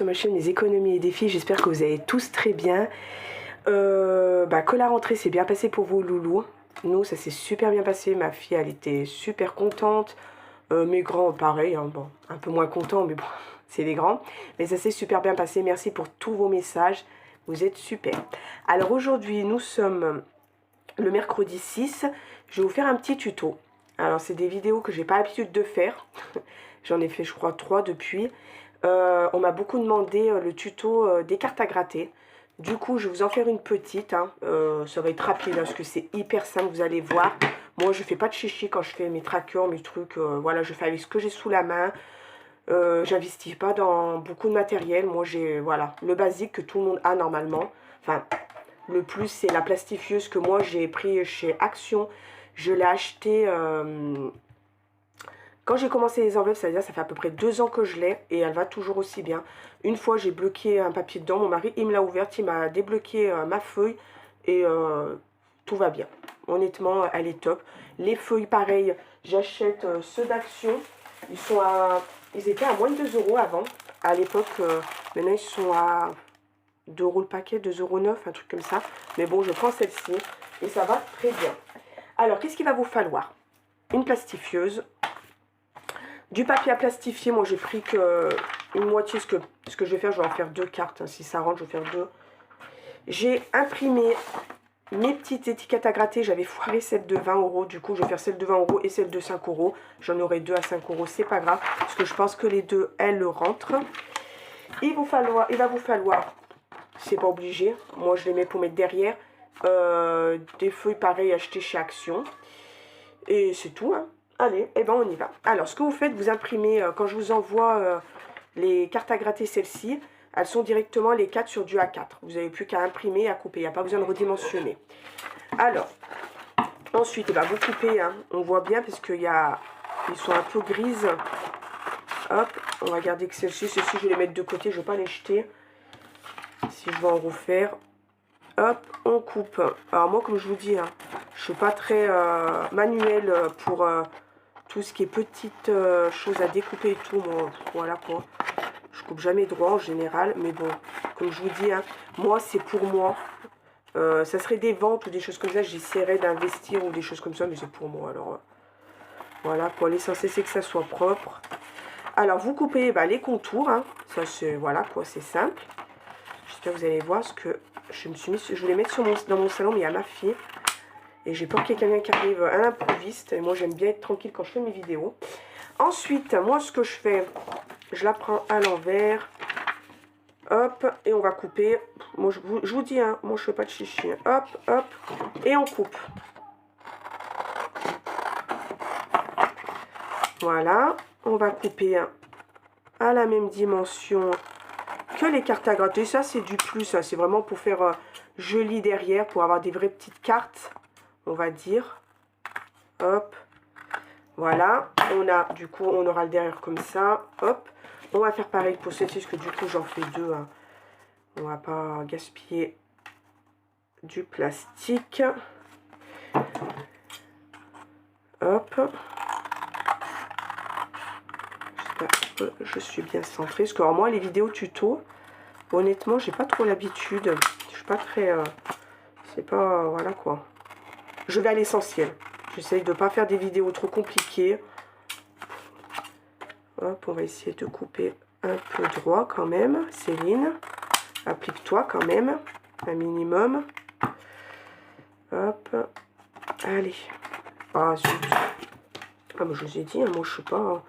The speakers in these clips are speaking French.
ma chaîne Mes économies et défis, j'espère que vous allez tous très bien. Que la rentrée s'est bien passée pour vous loulous. Nous ça s'est super bien passé, ma fille elle était super contente. Mes grands pareil, hein, bon, un peu moins contents mais bon, c'est les grands. Mais ça s'est super bien passé, merci pour tous vos messages, vous êtes super. Alors aujourd'hui nous sommes le mercredi 6, je vais vous faire un petit tuto. Alors c'est des vidéos que j'ai pas l'habitude de faire, j'en ai fait je crois 3 depuis. On m'a beaucoup demandé le tuto des cartes à gratter. Du coup, je vais vous en faire une petite. Hein. Ça va être rapide parce que c'est hyper simple, vous allez voir. Moi, je fais pas de chichi quand je fais mes trackers, mes trucs. Voilà, je fais avec ce que j'ai sous la main. J'investis pas dans beaucoup de matériel. Moi, j'ai voilà le basique que tout le monde a normalement. Enfin, le plus, c'est la plastifieuse que moi, j'ai pris chez Action. Je l'ai acheté... Quand j'ai commencé les enveloppes, c'est-à-dire ça fait à peu près 2 ans que je l'ai et elle va toujours aussi bien. Une fois, j'ai bloqué un papier dedans. Mon mari, il me l'a ouverte, il m'a débloqué ma feuille et tout va bien. Honnêtement, elle est top. Les feuilles, pareil, j'achète ceux d'Action. Ils étaient à moins de 2 euros avant. À l'époque, maintenant ils sont à 2 euros le paquet, 2,9 €, un truc comme ça. Mais bon, je prends celle-ci et ça va très bien. Alors, qu'est-ce qu'il va vous falloir? Une plastifieuse. Du papier à plastifier, moi j'ai pris que une moitié, ce que je vais faire, je vais en faire 2 cartes, hein, si ça rentre, je vais faire 2. J'ai imprimé mes petites étiquettes à gratter, j'avais foiré celle de 20 €, du coup je vais faire celle de 20 € et celle de 5 €. J'en aurai 2 à 5 €, c'est pas grave, parce que je pense que les deux, elles rentrent. Il va vous falloir, c'est pas obligé, moi je les mets pour mettre derrière, des feuilles pareilles achetées chez Action. Et c'est tout, hein. Allez, et ben on y va. Alors, ce que vous faites, vous imprimez, quand je vous envoie les cartes à gratter, celles-ci, elles sont directement les 4 sur du A4. Vous n'avez plus qu'à imprimer et à couper, il n'y a pas besoin de redimensionner. Alors, ensuite, vous coupez, hein, on voit bien parce qu'ils sont un peu grises. Hop, on va garder que celles-ci, je vais les mettre de côté, je ne vais pas les jeter. Si je vais en refaire. Hop, on coupe. Alors moi, comme je vous dis, hein, je ne suis pas très manuel pour... tout ce qui est petites choses à découper et tout, bon, voilà quoi. Je coupe jamais droit en général, mais bon, comme je vous dis, hein, moi c'est pour moi. Ça serait des ventes ou des choses comme ça, j'essaierais d'investir ou des choses comme ça, mais c'est pour moi. Alors voilà quoi, l'essentiel c'est que ça soit propre. Alors vous coupez les contours, hein, ça c'est voilà quoi, c'est simple. J'espère que vous allez voir ce que je me suis mis. Je voulais mettre dans mon salon, mais il y a ma fille. Et j'ai peur qu'il y ait quelqu'un qui arrive à l'improviste. Et moi, j'aime bien être tranquille quand je fais mes vidéos. Ensuite, moi, ce que je fais, je la prends à l'envers. Hop, et on va couper. Moi, je vous dis, hein, moi, je fais pas de chichi. Hop, hop, et on coupe. Voilà, on va couper à la même dimension que les cartes à gratter. Ça, c'est du plus. Hein, c'est vraiment pour faire joli derrière, pour avoir des vraies petites cartes. On va dire, hop, voilà, du coup, on aura le derrière comme ça, hop, on va faire pareil pour celle-ci, parce que du coup, j'en fais 2, hein. On va pas gaspiller du plastique, hop, j'espère que je suis bien centrée, parce que alors, moi, les vidéos tuto, honnêtement, j'ai pas trop l'habitude, je suis pas très, c'est pas, voilà quoi. Je vais à l'essentiel. J'essaye de ne pas faire des vidéos trop compliquées. Hop, on va essayer de couper un peu droit quand même. Céline, applique-toi quand même. Un minimum. Hop. Allez. Ah, zut. Ah, mais je vous ai dit, hein, moi je ne sais pas.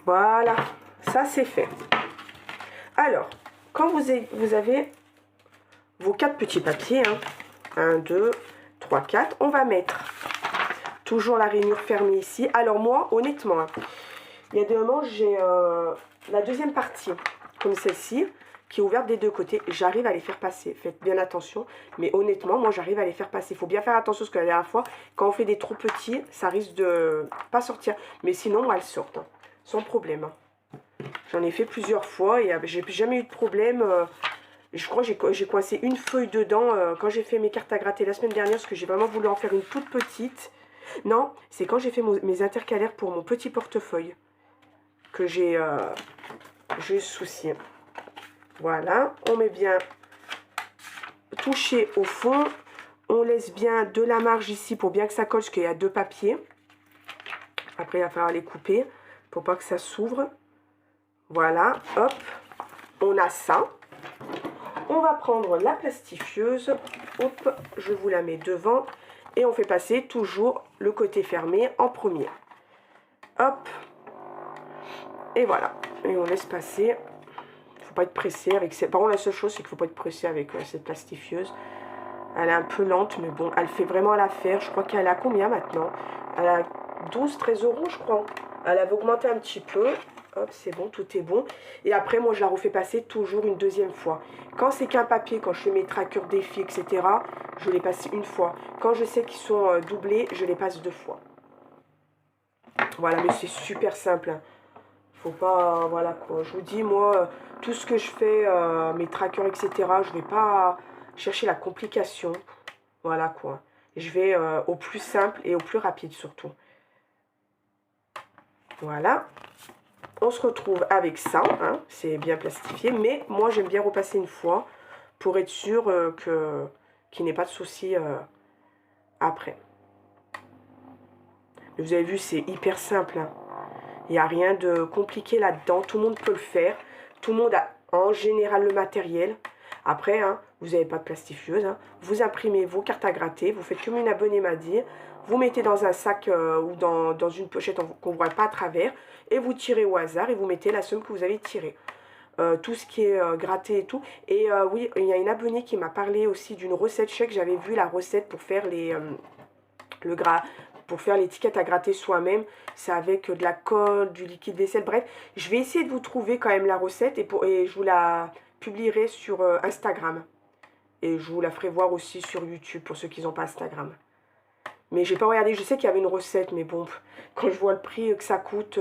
Voilà. Ça, c'est fait. Alors, quand vous avez vos 4 petits papiers, hein. 1, 2, 3, 4. On va mettre toujours la rainure fermée ici. Alors moi, honnêtement, hein, il y a des moments, j'ai la deuxième partie, comme celle-ci, qui est ouverte des deux côtés. J'arrive à les faire passer. Faites bien attention. Mais honnêtement, moi, j'arrive à les faire passer. Il faut bien faire attention, parce que la dernière fois, quand on fait des trop petits, ça risque de pas sortir. Mais sinon, moi, elles sortent, hein, sans problème. Hein. J'en ai fait plusieurs fois et j'ai jamais eu de problème. Je crois que j'ai coincé une feuille dedans quand j'ai fait mes cartes à gratter la semaine dernière, parce que j'ai vraiment voulu en faire une toute petite. Non, c'est quand j'ai fait mes intercalaires pour mon petit portefeuille. que j'ai ce souci. Voilà, on met bien touché au fond. On laisse bien de la marge ici pour bien que ça colle, parce qu'il y a 2 papiers. Après, il va falloir les couper pour pas que ça s'ouvre. Voilà, hop, on a ça. On va prendre la plastifieuse. Hop, je vous la mets devant. Et on fait passer toujours le côté fermé en premier. Hop. Et voilà. Et on laisse passer. Il ne faut pas être pressé avec cette... Par contre, la seule chose, c'est qu'il ne faut pas être pressé avec cette plastifieuse. Elle est un peu lente, mais bon, elle fait vraiment l'affaire. Je crois qu'elle a combien maintenant? Elle a 12-13 euros, je crois. Elle avait augmenté un petit peu. Hop, c'est bon, tout est bon. Et après, moi, je la refais passer toujours une deuxième fois. Quand c'est qu'un papier, quand je fais mes trackers défis, etc., je les passe une fois. Quand je sais qu'ils sont doublés, je les passe 2 fois. Voilà, mais c'est super simple. Hein. Faut pas, voilà quoi. Je vous dis, moi, tout ce que je fais, mes trackers, etc., je vais pas chercher la complication. Voilà quoi. Je vais au plus simple et au plus rapide surtout. Voilà. On se retrouve avec ça, hein, c'est bien plastifié, mais moi j'aime bien repasser une fois pour être sûr qu'il n'y ait pas de souci après. Vous avez vu, c'est hyper simple, hein. Il n'y a rien de compliqué là-dedans, tout le monde peut le faire, tout le monde a en général le matériel. Après, hein, vous n'avez pas de plastifieuse, hein, vous imprimez vos cartes à gratter, vous faites comme une abonnée m'a dit, vous mettez dans un sac ou dans une pochette qu'on ne voit pas à travers, et vous tirez au hasard et vous mettez la somme que vous avez tirée. Tout ce qui est gratté et tout. Et oui, il y a une abonnée qui m'a parlé aussi d'une recette. Je sais que j'avais vu la recette pour faire pour faire l'étiquette à gratter soi-même. C'est avec de la colle, du liquide vaisselle, bref. Je vais essayer de vous trouver quand même la recette et je vous la publierai sur Instagram. Et je vous la ferai voir aussi sur YouTube pour ceux qui n'ont pas Instagram. Mais j'ai pas regardé, je sais qu'il y avait une recette, mais bon, quand je vois le prix que ça coûte,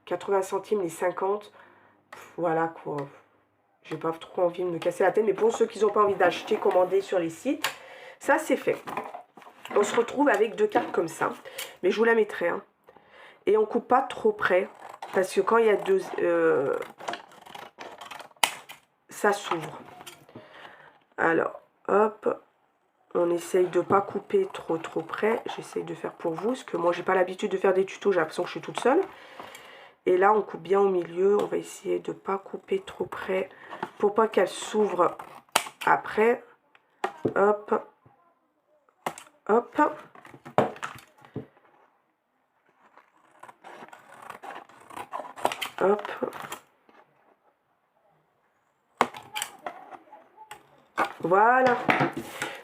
80 centimes les 50, voilà quoi. J'ai pas trop envie de me casser la tête, mais pour ceux qui n'ont pas envie d'acheter, commander sur les sites, ça c'est fait. On se retrouve avec 2 cartes comme ça, mais je vous la mettrai. Hein. Et on coupe pas trop près, parce que quand il y a 2... ça s'ouvre. Alors, hop... On essaye de ne pas couper trop près. J'essaye de faire pour vous, parce que moi, j'ai pas l'habitude de faire des tutos. J'ai l'impression que je suis toute seule. Et là, on coupe bien au milieu. On va essayer de ne pas couper trop près pour pas qu'elle s'ouvre après. Hop. Hop. Hop. Voilà.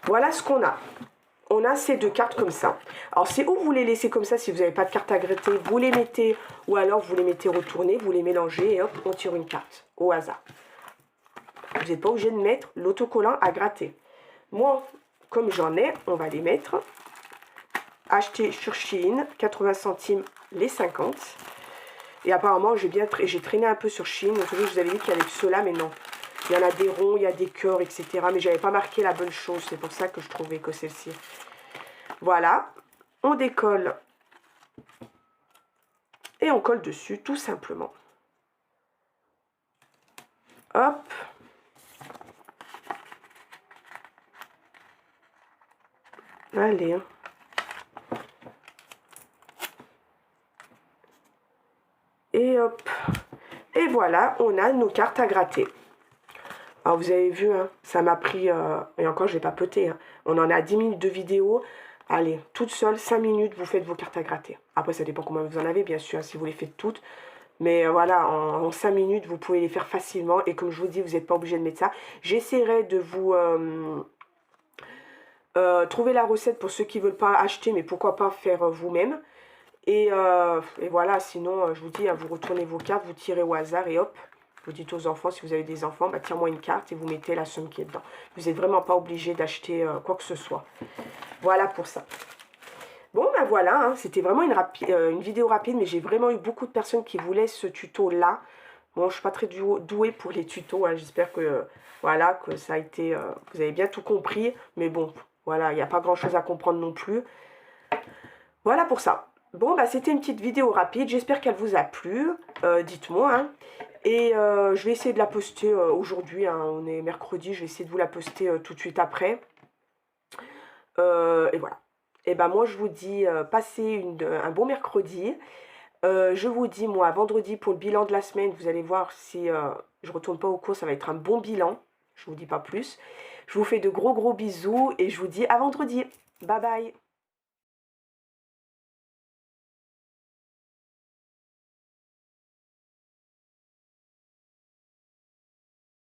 Voilà ce qu'on a. On a ces 2 cartes comme ça. Alors, c'est où vous les laissez comme ça, si vous n'avez pas de carte à gratter, vous les mettez, ou alors vous les mettez retournées, vous les mélangez et hop, on tire une carte au hasard. Vous n'êtes pas obligé de mettre l'autocollant à gratter. Moi, comme j'en ai, on va les mettre. Acheté sur Shein, 80 centimes les 50. Et apparemment, j'ai traîné un peu sur Shein. Donc, je vous avais dit qu'il y avait ceux-là, mais non. Il y en a des ronds, il y a des cœurs, etc. Mais j'avais pas marqué la bonne chose. C'est pour ça que je trouvais que celle-ci. Voilà. On décolle. Et on colle dessus, tout simplement. Hop. Allez. Et hop. Et voilà, on a nos cartes à gratter. Alors, vous avez vu, hein, ça m'a pris... et encore, je l'ai papoté. Hein. On en a 10 minutes de vidéo. Allez, toute seule, 5 minutes, vous faites vos cartes à gratter. Après, ça dépend combien vous en avez, bien sûr, hein, si vous les faites toutes. Mais voilà, en 5 minutes, vous pouvez les faire facilement. Et comme je vous dis, vous n'êtes pas obligé de mettre ça. J'essaierai de vous trouver la recette pour ceux qui ne veulent pas acheter, mais pourquoi pas faire vous-même. Et voilà, sinon, je vous dis, vous retournez vos cartes, vous tirez au hasard et hop. Vous dites aux enfants, si vous avez des enfants, bah, tire-moi une carte et vous mettez la somme qui est dedans. Vous n'êtes vraiment pas obligé d'acheter quoi que ce soit. Voilà pour ça. Bon, ben voilà, hein, c'était vraiment une vidéo rapide, mais j'ai vraiment eu beaucoup de personnes qui voulaient ce tuto-là. Bon, je ne suis pas très douée pour les tutos, hein, j'espère que, voilà, que ça a été... vous avez bien tout compris, mais bon, voilà, il n'y a pas grand-chose à comprendre non plus. Voilà pour ça. Bon, bah c'était une petite vidéo rapide, j'espère qu'elle vous a plu, dites-moi, hein. Et je vais essayer de la poster aujourd'hui, hein, on est mercredi, je vais essayer de vous la poster tout de suite après. Et voilà. Et ben moi je vous dis, passez un bon mercredi. Je vous dis, moi, vendredi pour le bilan de la semaine, vous allez voir si je retourne pas au cours, ça va être un bon bilan. Je vous dis pas plus. Je vous fais de gros bisous et je vous dis à vendredi. Bye bye.